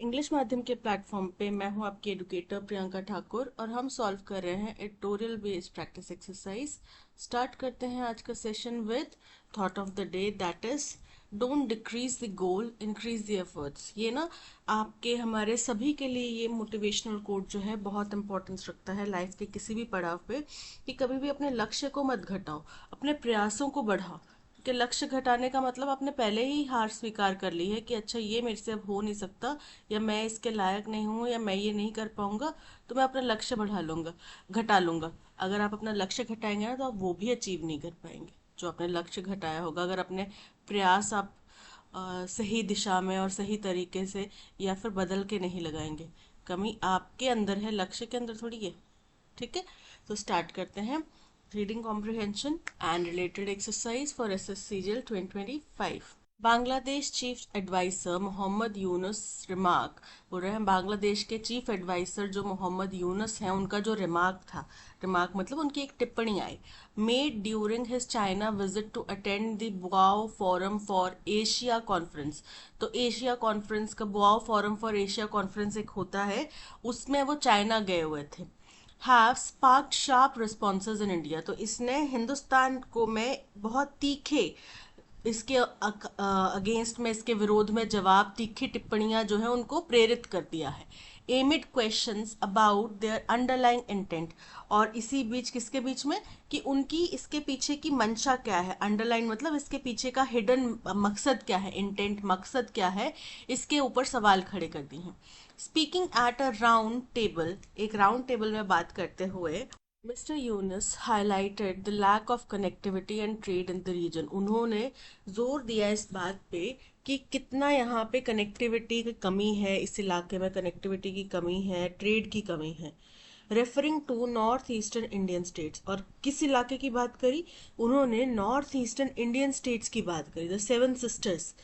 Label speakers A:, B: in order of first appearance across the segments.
A: English माध्यम के platform पे मैं हूं आपकी एडुकेटर प्रियंका ठाकुर और हम सॉल्व कर रहे हैं editorial based practice exercise. Start करते हैं आज का session with thought of the day, that is don't decrease the goal, increase the efforts. ये ना आपके हमारे सभी के लिए ये मोटिवेशनल कोट जो है बहुत इंपॉर्टेंस रखता है लाइफ के किसी भी पड़ाव पे, कि कभी भी अपने लक्ष्य को मत घटाओ, अपने प्रयासों को बढ़ाओ। कि लक्ष्य घटाने का मतलब आपने पहले ही हार स्वीकार कर ली है कि अच्छा ये मेरे से अब हो नहीं सकता, या मैं इसके लायक नहीं हूँ, या मैं ये नहीं कर पाऊंगा, तो मैं अपना लक्ष्य बढ़ा लूंगा, घटा लूंगा। अगर आप अपना लक्ष्य घटाएंगे ना तो आप वो भी अचीव नहीं कर पाएंगे जो आपने लक्ष्य घटाया होगा। अगर अपने प्रयास आप सही दिशा में और सही तरीके से या फिर बदल के नहीं लगाएंगे, कमी आपके अंदर है, लक्ष्य के अंदर थोड़ी है। ठीक है, तो स्टार्ट करते हैं। Reading comprehension and related exercise for SSC CGL 2025। Bangladesh chief adviser Mohammad Yunus remark, बोल रहे हैं बांग्लादेश के चीफ एडवाइजर जो मोहम्मद यूनुस हैं, उनका जो रिमार्क था, रिमार्क मतलब उनकी एक टिप्पणी आई, made during his China visit to attend the Boao forum for Asia conference. तो एशिया कॉन्फ्रेंस का Boao forum for Asia conference एक होता है, उसमें वो चाइना गए हुए थे। Have sparked sharp responses in India, तो इसने हिंदुस्तान को में बहुत तीखे, इसके अगेंस्ट में, इसके विरोध में जवाब, तीखी टिप्पणियां जो है उनको प्रेरित कर दिया है। एमिड questions about their underlying intent, और इसी बीच किसके बीच में, कि उनकी इसके पीछे की मंशा क्या है, अंडरलाइन मतलब इसके पीछे का हिडन मकसद क्या है, इंटेंट मकसद क्या है, इसके ऊपर सवाल खड़े कर दिए हैं। Speaking at a round table, एक राउंड टेबल में बात करते हुए, mister Yunus highlighted the lack of connectivity and trade in the region, उन्होंने जोर दिया इस बात पे कि कितना यहाँ पे कनेक्टिविटी की कमी है, इस इलाके में कनेक्टिविटी की कमी है, ट्रेड की कमी है। Referring to north eastern Indian states, और किस इलाके की बात करी, उन्होंने नॉर्थ ईस्टर्न इंडियन स्टेट्स की बात करी, the seven sisters,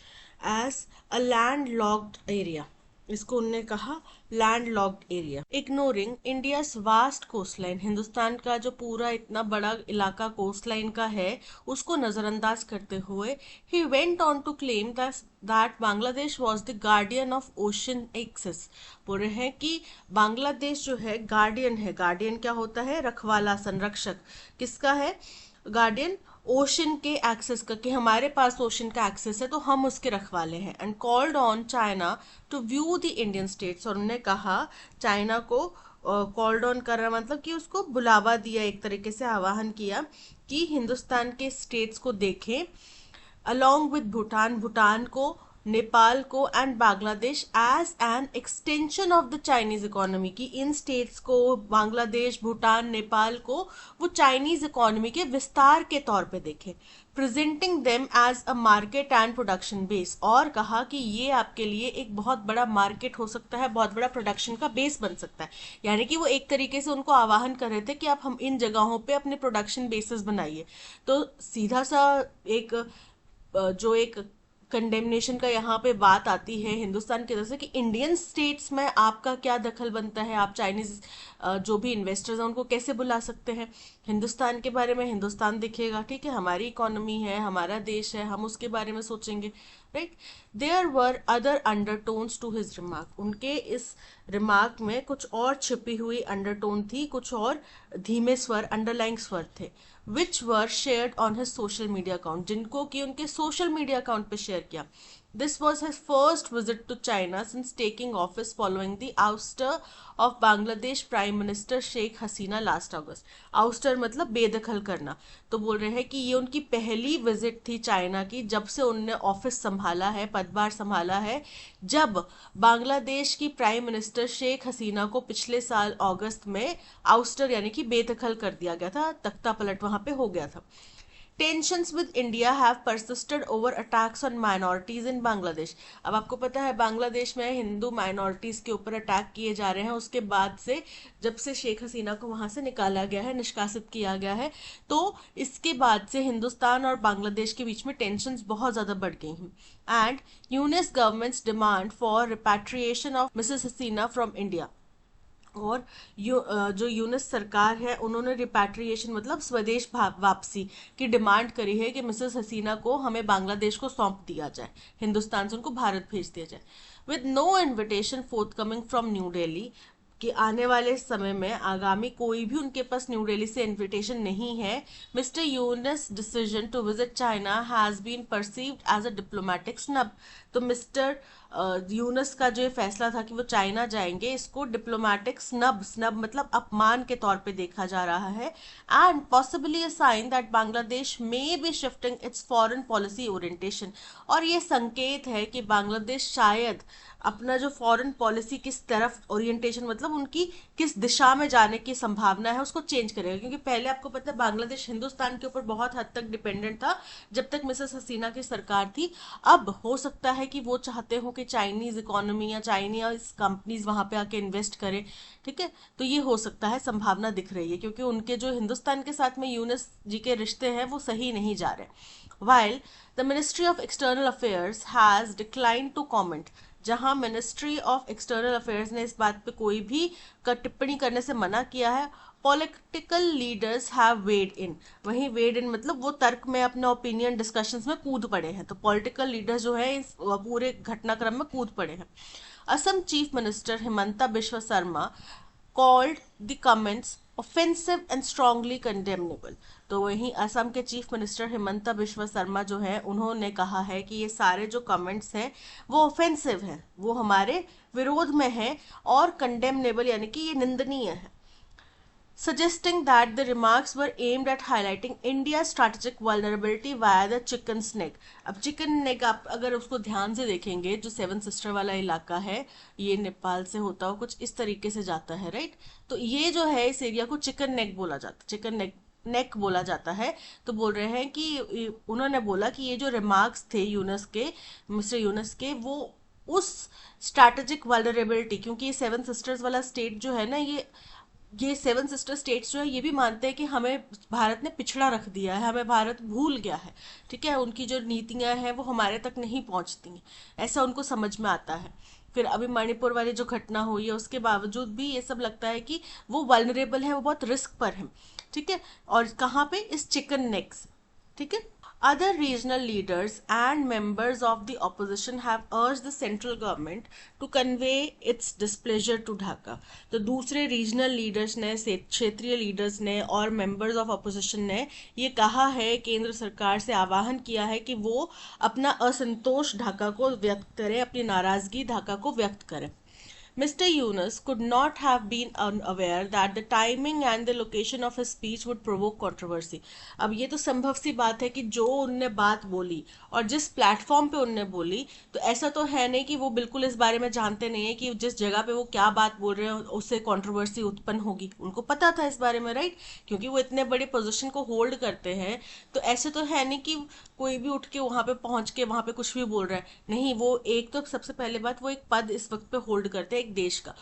A: as a landlocked area, इसको उन्होंने कहा landlocked area. Ignoring India vast coastline, Hindustan का जो पूरा इतना बड़ा इलाका कोस्ट लाइन का है उसको नजरअंदाज करते हुए, he went on to claim that Bangladesh was the guardian of ocean access, बोल रहे हैं कि बांग्लादेश जो है गार्डियन है। गार्डियन क्या होता है, रखवाला, संरक्षक। किसका है गार्डियन, ओशन के एक्सेस का, कि हमारे पास ओशन का एक्सेस है तो हम उसके रखवाले हैं। And called on China to view the Indian states, और उन्होंने कहा चाइना को, कॉल्ड ऑन कर रहा मतलब कि उसको बुलावा दिया, एक तरीके से आह्वान किया कि हिंदुस्तान के स्टेट्स को देखें, along with भूटान, भूटान को, नेपाल को and Bangladesh as an extension of the Chinese economy, की इन स्टेट्स को, बांग्लादेश, भूटान, नेपाल को वो चाइनीज इकोनॉमी के विस्तार के तौर पे देखें। Presenting them as a market and production base, और कहा कि ये आपके लिए एक बहुत बड़ा मार्केट हो सकता है, बहुत बड़ा प्रोडक्शन का बेस बन सकता है। यानी कि वो एक तरीके से उनको आह्वान कर रहे थे कि आप हम इन जगहों पे अपने प्रोडक्शन बेसिस बनाइए। तो सीधा सा एक जो एक कंडेमनेशन का यहाँ पे बात आती है हिंदुस्तान की तरफ से, कि इंडियन स्टेट्स में आपका क्या दखल बनता है, आप चाइनीज जो भी इन्वेस्टर्स हैं उनको कैसे बुला सकते हैं। हिंदुस्तान के बारे में हिंदुस्तान दिखेगा, ठीक है, हमारी इकोनॉमी है, हमारा देश है, हम उसके बारे में सोचेंगे, right. There were other undertones to his remark, उनके इस रिमार्क में कुछ और छिपी हुई अंडरटोन थी, कुछ और धीमे स्वर, अंडरलाइंग स्वर थे, which were shared on his social media account, जिनको कि उनके सोशल मीडिया अकाउंट पे शेयर किया। This was his first visit to China since taking office following the ouster of Bangladesh prime minister Sheikh Hasina last August. Ouster मतलब बेदखल करना, तो बोल रहे हैं कि ये उनकी पहली विजिट थी चाइना की जब से उन्होंने ऑफिस संभाला है, पदभार संभाला है, जब बांग्लादेश की प्राइम मिनिस्टर शेख हसीना को पिछले साल अगस्त में आउस्टर यानी कि बेदखल कर दिया गया था, तख्ता पलट वहां पे हो गया था। Tensions with India have persisted over attacks on minorities इन बांग्लादेश, अब आपको पता है बांग्लादेश में हिंदू माइनॉरिटीज के ऊपर अटैक किए जा रहे हैं उसके बाद से, जब से शेख हसीना को वहां से निकाला गया है, निष्कासित किया गया है, तो इसके बाद से हिंदुस्तान और बांग्लादेश के बीच में टेंशंस बहुत ज्यादा बढ़ गई हैं। And Yunus government's demand for repatriation of Mrs Hasina from India, और जो यूनिस सरकार है उन्होंने रिपैट्रिएशन मतलब स्वदेश वापसी की डिमांड करी है कि मिसेस हसीना को हमें बांग्लादेश को सौंप दिया जाए, हिंदुस्तान से उनको भारत भेज दिया जाए। With no invitation forthcoming from New Delhi, कि आने वाले समय में आगामी कोई भी उनके पास न्यू दिल्ली से इनविटेशन नहीं है, mister Yunus decision to visit China has been perceived as a diplomatic snub. तो मिस्टर यूनस का जो ये फैसला था कि वो चाइना जाएंगे, इसको डिप्लोमेटिक स्नब, स्नब मतलब अपमान के तौर पे देखा जा रहा है, and possibly a sign that Bangladesh may be shifting its foreign policy orientation. और ये संकेत है कि बांग्लादेश शायद अपना जो फॉरेन पॉलिसी किस तरफ ओरिएंटेशन मतलब उनकी किस दिशा में जाने की संभावना है उसको चेंज करेगा। क्योंकि पहले आपको पता है बांग्लादेश हिंदुस्तान के ऊपर बहुत हद तक डिपेंडेंट था जब तक मिसेस हसीना की सरकार थी। अब हो सकता है कि वो चाहते हो कि चाइनीज इकोनॉमी या चाइनीज कंपनीज वहां पे आके इन्वेस्ट करें। ठीक है, तो ये हो सकता है, संभावना दिख रही है, क्योंकि उनके जो हिंदुस्तान के साथ में यूनिस जी के रिश्ते हैं वो सही नहीं जा रहे। while the Ministry of External Affairs has declined to comment, जहां मिनिस्ट्री ऑफ एक्सटर्नल अफेयर्स ने इस बात पे कोई भी टिप्पणी करने से मना किया है। पॉलिटिकल लीडर्स हैव वेड इन, वहीं वेड इन मतलब वो तर्क में अपना ओपिनियन डिस्कशंस में कूद पड़े हैं। तो पॉलिटिकल लीडर्स जो है इस पूरे घटनाक्रम में कूद पड़े हैं। Assam chief minister Himanta Biswa Sharma called the comments offensive and strongly condemnable। तो वहीं असम के चीफ मिनिस्टर हिमंता बिश्व शर्मा जो है उन्होंने कहा है कि ये सारे जो कमेंट्स हैं वो ऑफेंसिव हैं, वो हमारे विरोध में है और कंडेमनेबल यानी कि ये निंदनीय है। suggesting that the remarks were aimed at highlighting India's strategic vulnerability via the chicken neck। अब चिकन नेक आप अगर उसको ध्यान से देखेंगे, जो सेवन सिस्टर वाला इलाका है ये नेपाल से होता हुआ कुछ इस तरीके से जाता है, राइट। तो ये जो है इस एरिया को चिकन नेक बोला जाता, चिकन नेक बोला जाता है। तो बोल रहे हैं कि उन्होंने बोला कि ये जो रिमार्क्स थे यूनस के, मिस्टर यूनस के, वो उस स्ट्रैटेजिक वल्नरेबिलिटी, क्योंकि ये सेवन सिस्टर्स वाला स्टेट जो है ना, ये सेवन सिस्टर स्टेट्स जो है ये भी मानते हैं कि हमें भारत ने पिछड़ा रख दिया है, हमें भारत भूल गया है। ठीक है, उनकी जो नीतियां हैं वो हमारे तक नहीं पहुंचती हैं, ऐसा उनको समझ में आता है। फिर अभी मणिपुर वाली जो घटना हुई है उसके बावजूद भी ये सब लगता है कि वो वल्नरेबल है, वो बहुत रिस्क पर है। ठीक है, और कहाँ पे, इस चिकन नेक से। ठीक है, other regional leaders and members of the opposition have urged the central government to convey its displeasure to Dhaka। तो दूसरे रीजनल लीडर्स ने, क्षेत्रीय लीडर्स ने और मेंबर्स ऑफ अपोजिशन ने ये कहा है, केंद्र सरकार से आह्वान किया है कि वो अपना असंतोष ढाका को व्यक्त करे, अपनी नाराजगी ढाका को व्यक्त करे। Mr. Yunus could not have been unaware that the timing and the location of his speech would provoke controversy। अब ये तो संभव सी बात है कि जो उनने बात बोली और जिस प्लेटफॉर्म पे उनने बोली, तो ऐसा तो है नहीं कि वो बिल्कुल इस बारे में जानते नहीं है कि जिस जगह पे वो क्या बात बोल रहे हैं उससे कंट्रोवर्सी उत्पन्न होगी। उनको पता था इस बारे में, राइट, क्योंकि वो इतने बड़े पोजीशन को होल्ड करते हैं। तो ऐसे तो है नहीं कि कोई भी उठ के वहां पे पहुंच के वहां पे कुछ भी बोल रहा है, नहीं। वो एक तो सबसे पहले बात, वो एक पद इस वक्त पे होल्ड करते हैं एक देश का।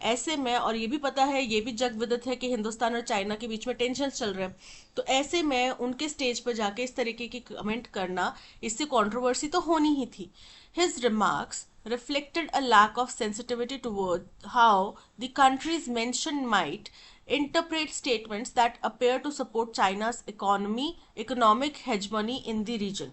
A: ऐसे में, और ये भी पता है, ये भी जग विदित है कि हिंदुस्तान और चाइना के बीच में टेंशन चल रहे हैं। तो ऐसे में उनके स्टेज पर जाके इस तरीके की कमेंट करना, इससे कंट्रोवर्सी तो होनी ही थी। His remarks reflected a lack of sensitivity toward how the countries mentioned might interpret statements that appear to support China's economic hegemony in the region।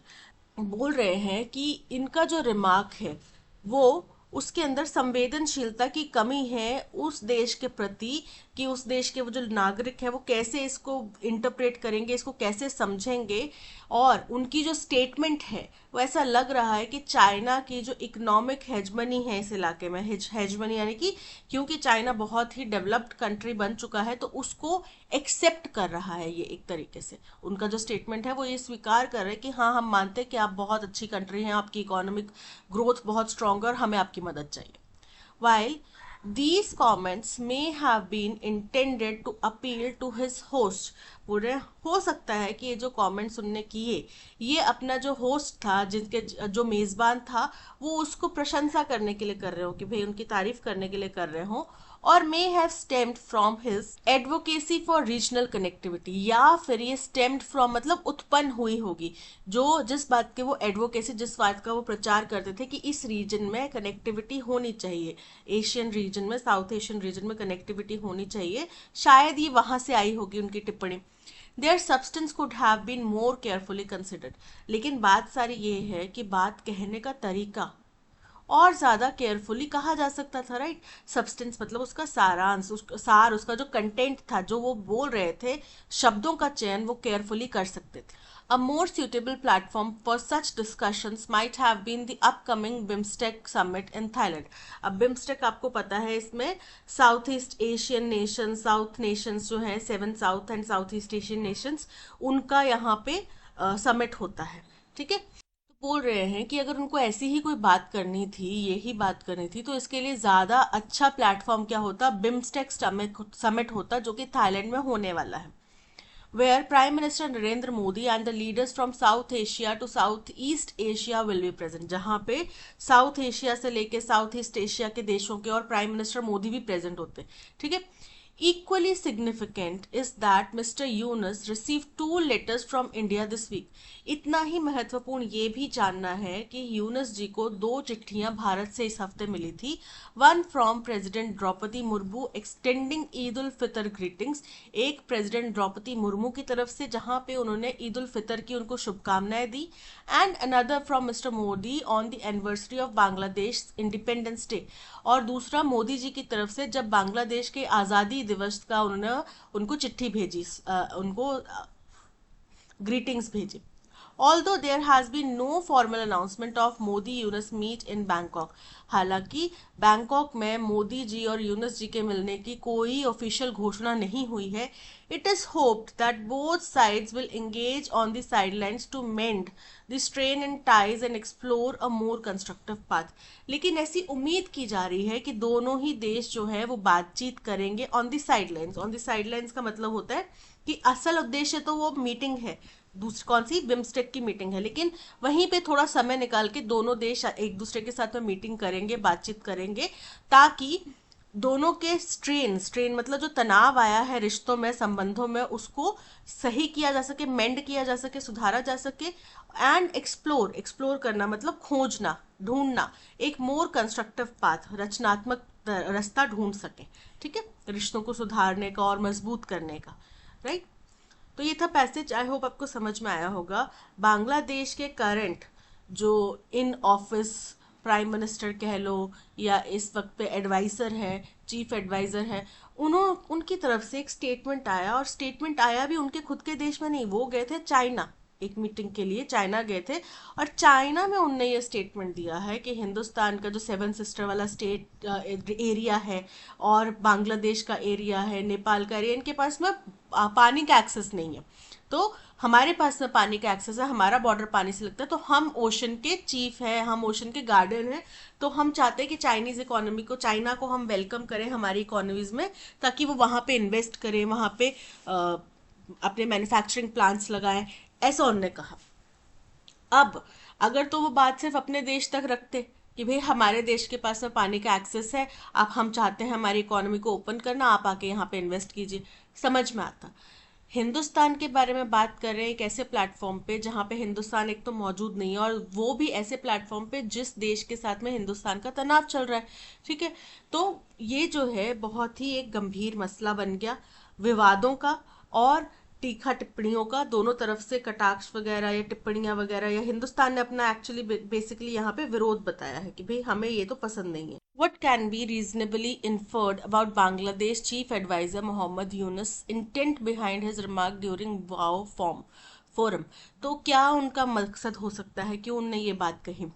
A: बोल रहे हैं कि इनका जो रिमार्क है वो उसके अंदर संवेदनशीलता की कमी है उस देश के प्रति, कि उस देश के वो जो नागरिक है वो कैसे इसको इंटरप्रेट करेंगे, इसको कैसे समझेंगे। और उनकी जो स्टेटमेंट है वो ऐसा लग रहा है कि चाइना की जो इकोनॉमिक हेजमनी है इस इलाके में, हेजमनी यानी कि क्योंकि चाइना बहुत ही डेवलप्ड कंट्री बन चुका है तो उसको एक्सेप्ट कर रहा है। ये एक तरीके से उनका जो स्टेटमेंट है वो ये स्वीकार कर रहे हैं कि हाँ, हम मानते हैं कि आप बहुत अच्छी कंट्री हैं, आपकी इकोनॉमिक ग्रोथ बहुत स्ट्रॉन्ग है और हमें आपकी मदद चाहिए। While these comments may have been intended to appeal to his host, महत्वपूर्ण है। हो सकता है कि ये जो कमेंट्स उनने किए, ये अपना जो होस्ट था, जिनके जो मेजबान था, वो उसको प्रशंसा करने के लिए कर रहे हो, कि भाई उनकी तारीफ करने के लिए कर रहे हो, और may have stemmed from his advocacy for regional connectivity, या फिर ये स्टेम्ड फ्रॉम मतलब उत्पन्न हुई होगी, जो जिस बात के वो एडवोकेसी, जिस बात का वो प्रचार करते थे कि इस रीजन में कनेक्टिविटी होनी चाहिए, एशियन रीजन में, साउथ एशियन रीजन में कनेक्टिविटी होनी चाहिए, शायद ये वहां से आई होगी उनकी टिप्पणी। Their substance could have been more carefully considered. लेकिन बात सारी ये है कि बात कहने का तरीका और ज्यादा केयरफुली कहा जा सकता था, राइट। सब्सटेंस मतलब उसका सारांश, उसका सार, उसका जो कंटेंट था, जो वो बोल रहे थे, शब्दों का चयन वो केयरफुली कर सकते थे। A more suitable platform for such discussions might have been the upcoming BIMSTEC summit in Thailand. अब BIMSTEC आपको पता है, इसमें south east Asian nation, south Nations जो है, 7 south and south east Asian Nations, उनका यहाँ पे समिट होता है, ठीक है। तो बोल रहे हैं कि अगर उनको ऐसी ही कोई बात करनी थी, यही बात करनी थी, तो इसके लिए ज्यादा अच्छा प्लेटफॉर्म क्या होता, बिम्स्टेक समिट होता, जो कि थाईलैंड में होने वाला है, where Prime Minister Narendra Modi and the leaders from South Asia to Southeast Asia will be present, जहाँ पे साउथ एशिया से लेके साउथ ईस्ट एशिया के देशों के और प्राइम मिनिस्टर मोदी भी प्रेजेंट होते हैं, ठीक है। Equally significant is that Mr. Yunus received 2 letters from India this week. इतना ही महत्वपूर्ण ये भी जानना है कि यूनस जी को 2 चिट्ठियां भारत से इस हफ्ते मिली थी। One from president Draupadi Murmu extending Eid ul Fitr greetings, एक प्रेसिडेंट द्रौपदी मुर्मू की तरफ से, जहां पे उन्होंने ईद उल फितर की उनको शुभकामनाएं दी, and another from Mr Modi on the anniversary of Bangladesh independence day, और दूसरा मोदी जी की तरफ से जब बांग्लादेश के आज़ादी दिवस का उन्होंने उनको चिट्ठी भेजी, उनको ग्रीटिंग्स भेजी। Although there has been no formal announcement of Modi Yunus meet in Bangkok, हालांकि बैंकॉक में मोदी जी और यूनस जी के मिलने की कोई ऑफिशियल घोषणा नहीं हुई है, it is hoped that both sides will engage on the sidelines to mend the strain and ties and explore a more constructive path. लेकिन ऐसी उम्मीद की जा रही है कि दोनों ही देश जो है वो बातचीत करेंगे on the sidelines. On the sidelines का मतलब होता है कि असल उद्देश्य तो वो मीटिंग है, दूसरी कौन सी, बिम्स्टेक की मीटिंग है, लेकिन वहीं पे थोड़ा समय निकाल के दोनों देश एक दूसरे के साथ में मीटिंग करेंगे, बातचीत करेंगे, ताकि दोनों के स्ट्रेन मतलब जो तनाव आया है रिश्तों में, संबंधों में, उसको सही किया जा सके, मेंड किया जा सके, सुधारा जा सके, एंड एक्सप्लोर करना मतलब खोजना, ढूंढना, एक मोर कंस्ट्रक्टिव पाथ, रचनात्मक रास्ता ढूंढ सके, ठीक है, रिश्तों को सुधारने का और मजबूत करने का, राइट। तो ये था पैसेज, आई होप आपको समझ में आया होगा। बांग्लादेश के करंट जो इन ऑफिस प्राइम मिनिस्टर कह लो, या इस वक्त पे एडवाइजर है, चीफ एडवाइजर है, उनकी तरफ से एक स्टेटमेंट आया, और स्टेटमेंट आया भी उनके खुद के देश में नहीं, वो गए थे चाइना, एक मीटिंग के लिए चाइना गए थे, और चाइना में उनने ये स्टेटमेंट दिया है कि हिंदुस्तान का जो 7 सिस्टर वाला स्टेट एरिया है, और बांग्लादेश का एरिया है, नेपाल का एरिया, इनके पास में पानी का एक्सेस नहीं है, तो हमारे पास में पानी का एक्सेस है, हमारा बॉर्डर पानी से लगता है, तो हम ओशन के चीफ है, हम ओशन के गार्डन है, तो हम चाहते हैं कि चाइनीज इकोनॉमी को, चाइना को हम वेलकम करें हमारी इकोनॉमीज में, ताकि वो वहां पे इन्वेस्ट करें, वहां पे अपने मैन्युफैक्चरिंग प्लांट्स लगाएं, ऐसा उन्होंने कहा। अब अगर तो वो बात सिर्फ अपने देश तक रखते कि भाई हमारे देश के पास में पानी का एक्सेस है, आप, हम चाहते हैं हमारी इकोनॉमी को ओपन करना, आप आके यहाँ पे इन्वेस्ट कीजिए, समझ में आता। हिंदुस्तान के बारे में बात कर रहे हैं एक ऐसे प्लेटफॉर्म पे जहाँ पे हिंदुस्तान एक तो मौजूद नहीं है, और वो भी ऐसे प्लेटफॉर्म पे जिस देश के साथ में हिंदुस्तान का तनाव चल रहा है, ठीक है। तो ये जो है बहुत ही एक गंभीर मसला बन गया, विवादों का और तीखा टिप्पणियों का, दोनों तरफ से कटाक्ष वगैरह या टिप्पणियां वगैरह, या हिंदुस्तान ने अपना एक्चुअली बेसिकली यहाँ पे विरोध बताया है कि भाई हमें ये तो पसंद नहीं है। What can be reasonably inferred about Bangladesh Chief Advisor Mohammad Yunus' intent behind his remark during WOW forum? तो क्या उनका मकसद हो सकता है कि उनने ये बात कही?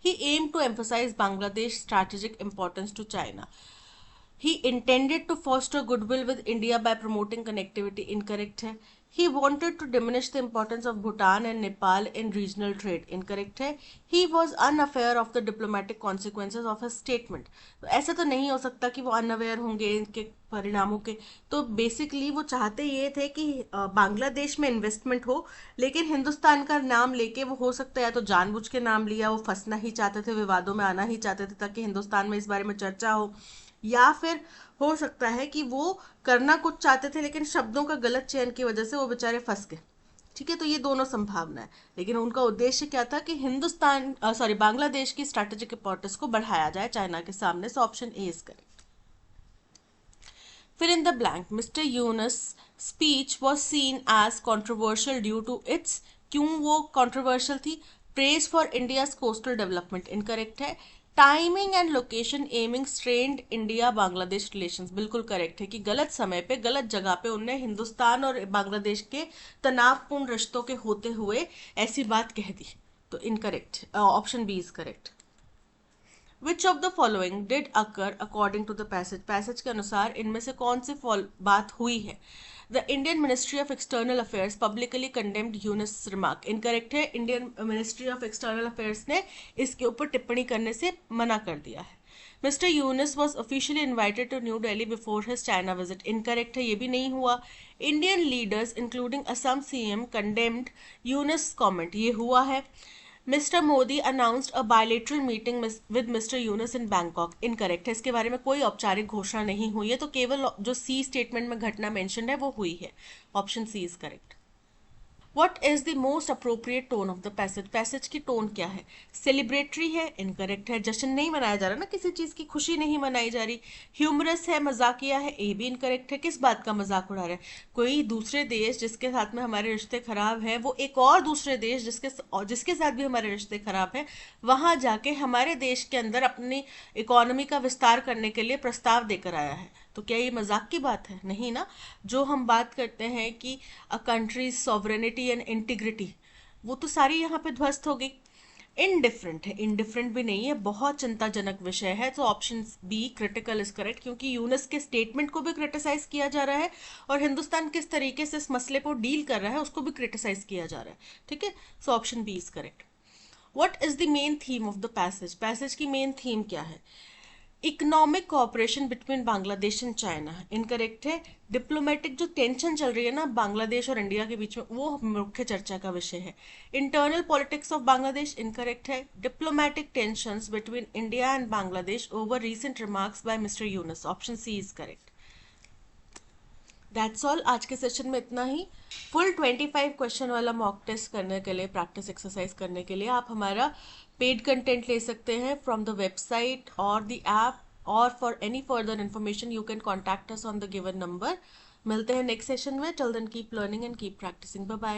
A: He aimed to emphasize Bangladesh's strategic importance to China. He intended to foster goodwill with India by promoting connectivity. Incorrect है, He wanted to diminish the importance of Bhutan and Nepal in regional trade. Incorrect है. He was unaware of the diplomatic consequences of his statement. तो ऐसा तो नहीं हो सकता कि वो अनअवेयर होंगे इनके परिणामों के. तो बेसिकली वो चाहते ये थे कि बांग्लादेश में इन्वेस्टमेंट हो, लेकिन हिंदुस्तान का नाम लेके वो हो सकता है या तो जानबूझ के नाम लिया, वो फंसना ही चाहते थे, विवादों में आना ही चाहते थे ताकि हिंदुस्तान में इस बारे में चर्चा हो, या फिर हो सकता है कि वो करना कुछ चाहते थे लेकिन शब्दों का गलत चयन की वजह से वो बेचारे फंस गए. ठीक है, तो ये दोनों संभावना है, लेकिन उनका उद्देश्य क्या था कि बांग्लादेश की स्ट्रैटेजिक इंपॉर्टेंस को बढ़ाया जाए चाइना के सामने. So option A is correct. Fill in the blank. Mr. Yunus' speech was seen as controversial due to its. क्यों वो controversial थी? Praise for India's coastal development. Incorrect है. Timing and location aiming strained India Bangladesh relations. बिल्कुल correct है कि गलत समय पे गलत जगह पे उनने हिंदुस्तान और बांग्लादेश के तनावपूर्ण रिश्तों के होते हुए ऐसी बात कह दी. तो incorrect. Option B is correct. Which of the following did occur according to the passage? Passage के अनुसार इनमें से कौन सी बात हुई है? The Indian Ministry of External Affairs publicly condemned Yunus' remark. Incorrect है. Indian Ministry of External Affairs ने इसके ऊपर टिप्पणी करने से मना कर दिया है. Mr. Yunus was officially invited to New Delhi before his China visit. Incorrect है, ये भी नहीं हुआ. Indian leaders including Assam CM condemned Yunus' comment. ये हुआ है. Mr. Modi announced a bilateral meeting with Mr. Yunus in Bangkok. Incorrect है, इसके बारे में कोई औपचारिक घोषणा नहीं हुई है, तो केवल जो सी स्टेटमेंट में घटना मेंशन है वो हुई है. Option C is correct. What is the most appropriate tone of the passage? Passage की टोन क्या है? सेलिब्रेटरी है. इनकरेक्ट है. जश्न नहीं मनाया जा रहा ना, किसी चीज की खुशी नहीं मनाई जा रही. ह्यूमरस है, मजाकिया है. ए भी इनकरेक्ट है. किस बात का मजाक उड़ा रहे हैं? कोई दूसरे देश जिसके साथ में हमारे रिश्ते खराब है, वो एक और दूसरे देश जिसके साथ भी हमारे रिश्ते खराब है, वहां जाके हमारे देश के अंदर अपनी इकोनॉमी का विस्तार करने के लिए प्रस्ताव देकर आया है. तो क्या ये मजाक की बात है? नहीं ना. जो हम बात करते हैं कि a country sovereignty and integrity, वो तो सारी यहाँ पे ध्वस्त हो गई. इनडिफरेंट है. इनडिफरेंट भी नहीं है, बहुत चिंताजनक विषय है. तो option B critical is correct, क्योंकि यूनस के स्टेटमेंट को भी क्रिटिसाइज किया जा रहा है और हिंदुस्तान किस तरीके से इस मसले को डील कर रहा है उसको भी क्रिटिसाइज किया जा रहा है. ठीक है, so option B is correct. What is the main theme of the passage? Passage की मेन थीम क्या है? Economic cooperation between Bangladesh and China. Incorrect है. डिप्लोमेटिक जो टेंशन चल रही है ना बांग्लादेश और इंडिया के बीच में, वो मुख्य चर्चा का विषय है. Internal politics of Bangladesh. Incorrect है. Diplomatic tensions between India and Bangladesh over recent remarks by Mr Yunus. Option C is correct. That's all. आज के सेशन में इतना ही. फुल 25 क्वेश्चन वाला मॉक टेस्ट करने के लिए, प्रैक्टिस एक्सरसाइज करने के लिए आप हमारा पेड कंटेंट ले सकते हैं फ्रॉम द वेबसाइट और द ऐप, और for any further information you can contact us on the given number. मिलते हैं नेक्स्ट सेशन में. Till then keep learning and keep practising. Bye bye.